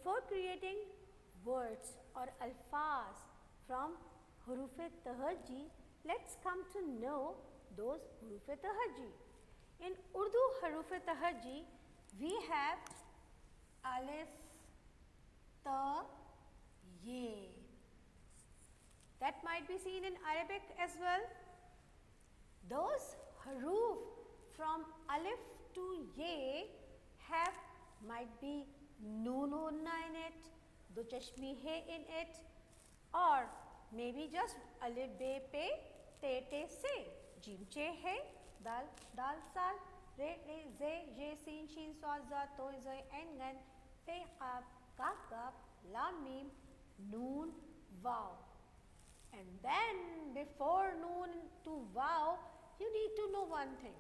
before creating words or alfaz from huruf-e-tahaji, let's come to know those huruf-e-tahaji. In Urdu huruf-e-tahaji, we have alif, ta, ye. That might be seen in Arabic as well. Those huruf from alif to ye might be noon onna in it, do chashmi he in it, or maybe just alif be pe te te se, jim che he, dal dal sal, re re ze je sin shin swa za to zoi en gan, fe qaf kaf kaf, lam mim, noon waw. And then before noon to waw, you need to know one thing.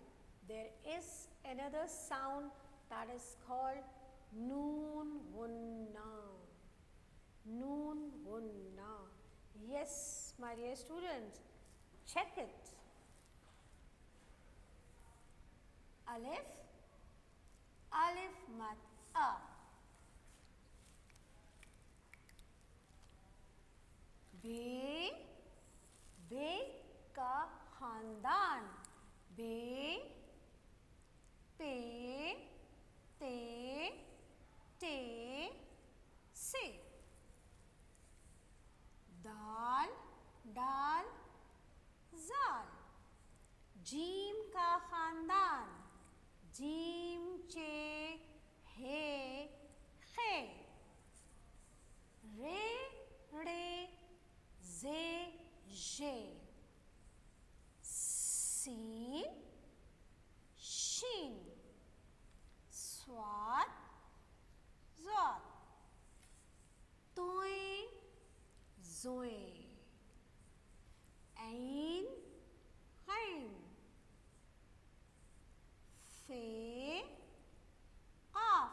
There is another sound that is called noon gunna. Noon gunna. Yes, my dear students, check it. Alif, alif mat a. बे का खानदान, बे, पे, ते, टे, से। दाल, डाल, जाल, gym का खानदान, जीम, चे, हे, खे, रे, रे, ze, je, sin, shin, swat, zot, toi, zoe, ain, ghain, fe, qaf,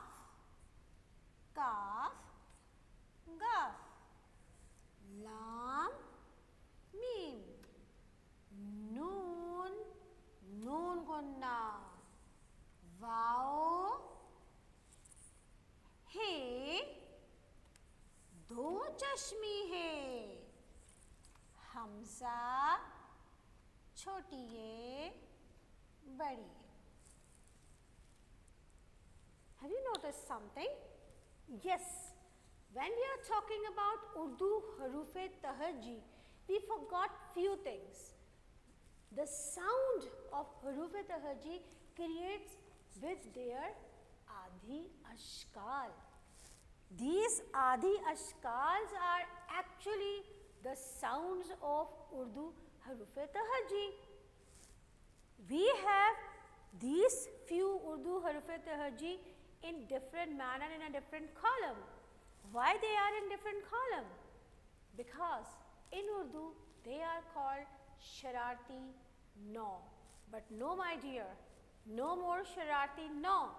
kaf, gaf, lam, mim, noon, noon gunna, वाव, हे, दो चश्मी है, हमजा, छोटी है, बड़ी है. Have you noticed something? Yes, when we are talking about Urdu huruf-e-tahaji, we forgot few things. The sound of huruf-e-tahaji creates with their adhi ashkal. These adhi ashkals are actually the sounds of Urdu huruf-e-tahaji. We have these few Urdu huruf-e-tahaji in different manner in a different column. Why they are in different column? Because in Urdu they are called shararti no. But no, my dear, no more shararti no.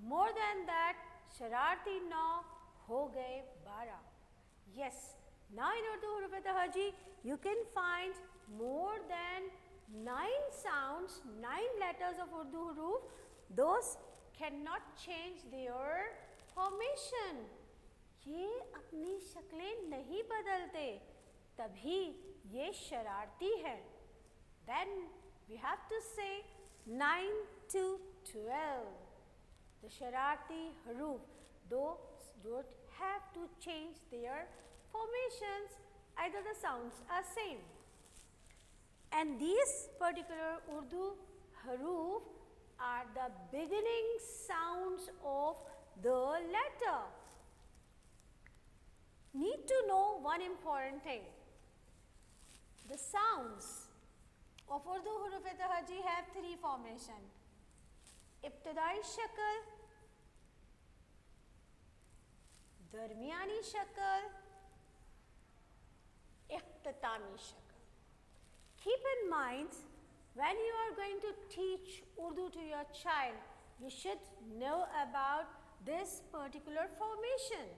More than that, shararti no ho gaye 12. Yes, now in Urdu huruf-e-tahaji you can find more than 9 sounds, 9 letters of Urdu huruf. Those cannot change their formation. ये अपनी शक्लें नहीं बदलते, तभी ये शरारती है. Then we have to say 9 to 12. The shararti huruf, those don't have to change their formations, either the sounds are same. And these particular Urdu huruf are the beginning sounds of the letter. Need to know one important thing. The sounds of Urdu huruf-e-tahaji have 3 formation. Ibtidai shakl, darmiyani shakl, ikhtitami shakl. Keep in mind, when you are going to teach Urdu to your child, you should know about this particular formation.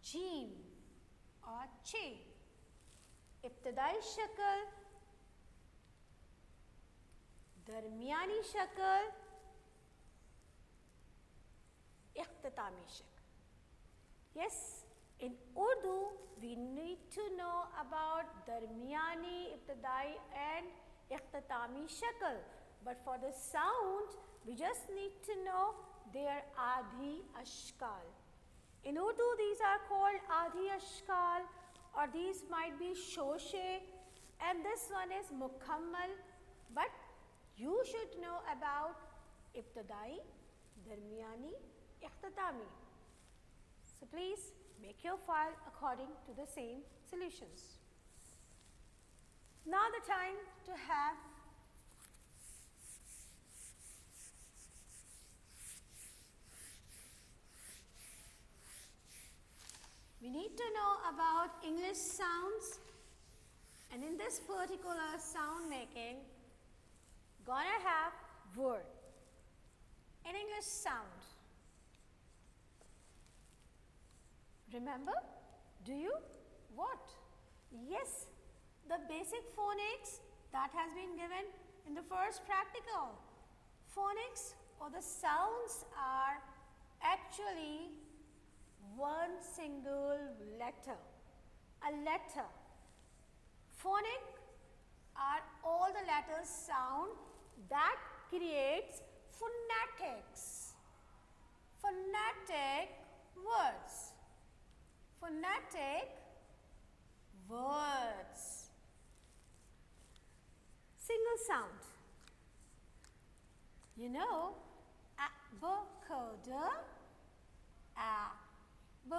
Jeem or che, ibtidai shakl, darmiyani shakl, इख्तितामी शक्ल. Yes, in Urdu we need to know about darmiyani, ibtidai and ikhtitami shakl. But for the sound, we just need to know their adhi ashkal. In Urdu, these are called adhi ashkal, or these might be shoshe, and this one is mukammal. But you should know about ibtidai, darmiyani, ikhtitami. So please make your file according to the same solutions. Now the time to have we need to know about English sounds, and in this particular sound making, gonna have word in English sound. Remember? Do you? What? Yes, the basic phonics that has been given in the first practical. Phonics or the sounds are actually one single letter, a letter. Phonic are all the letters sound that creates phonetics, phonetic words. Phonetic words. Single sound. You know, a, b, k, d, a, b,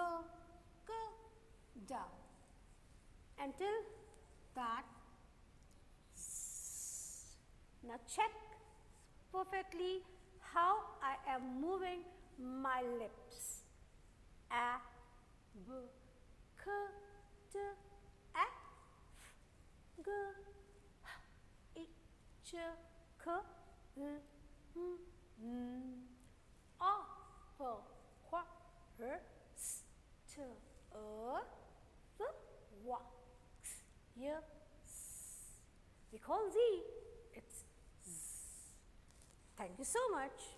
k, d. Until that. Now check perfectly how I am moving my lips. A, b, k, d, f, g, h, I, j, k, l, m, n, a, p, q, r, s, t, v, w, x, y, s. We call Z, it's Z. Thank you so much.